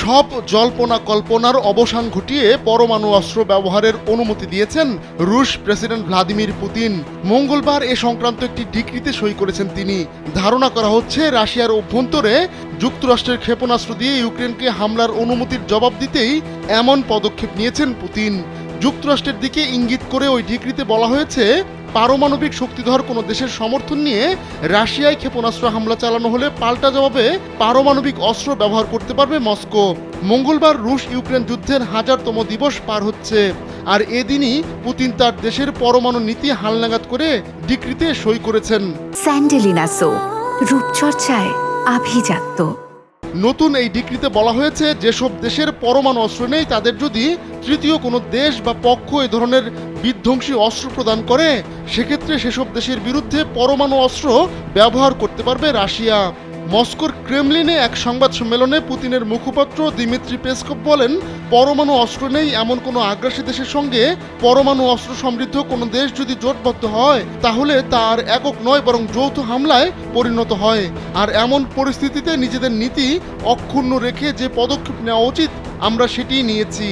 সব জল্পনা কল্পনার অবসান ঘটিয়ে পরমাণু অস্ত্র ব্যবহারের অনুমতি দিয়েছেন রুশ প্রেসিডেন্ট ভ্লাদিমির পুতিন। মঙ্গলবার এ সংক্রান্ত একটি ডিক্রিতে সই করেছেন তিনি। ধারণা করা হচ্ছে রাশিয়ার অভ্যন্তরে যুক্তরাষ্ট্রের ক্ষেপণাস্ত্র দিয়ে ইউক্রেনকে হামলার অনুমতির জবাব দিতেই এমন পদক্ষেপ নিয়েছেন পুতিন। যুক্তরাষ্ট্রের দিকে ইঙ্গিত করে ওই ডিক্রিতে বলা হয়েছে, পারমাণবিক শক্তিধর কোনো দেশের সমর্থন নিয়ে রাশিয়ায় ক্ষেপণাস্ত্র হামলা চালানো হলে পাল্টা জবাবে পারমাণবিক অস্ত্র ব্যবহার করতে পারবে মস্কো। মঙ্গলবার রুশ ইউক্রেন যুদ্ধের 1000তম দিবস পার হচ্ছে, আর এদিনই পুতিন তার দেশের পরমাণু নীতি হালনাগাদ করে ডিক্রিতে সই করেছেন। স্যান্ডেলিনা সো, রূপচর্চায় আভিজাত্য। নতুন এই ডিক্রিতে বলা হয়েছে, যেসব দেশের পরমাণু অস্ত্র নেই তাদের যদি তৃতীয় কোনো দেশ বা পক্ষ এ ধরনের বিধ্বংসী অস্ত্র প্রদান করে, সেক্ষেত্রে সেসব দেশের বিরুদ্ধে পরমাণু অস্ত্র ব্যবহার করতে পারবে রাশিয়া। মস্কোর ক্রেমলিনে এক সংবাদ সম্মেলনে পুতিনের মুখপাত্র দিমিত্রি পেসকভ বলেন, পরমাণু অস্ত্র নেই এমন কোনো আগ্রাসী দেশের সঙ্গে পরমাণু অস্ত্র সমৃদ্ধ কোনো দেশ যদি জোটবদ্ধ হয়, তাহলে তার একক নয় বরং যৌথ হামলায় পরিণত হয়। আর এমন পরিস্থিতিতে নিজেদের নীতি অক্ষুণ্ণ রেখে যে পদক্ষেপ নেওয়া উচিত আমরা সেটিই নিয়েছি।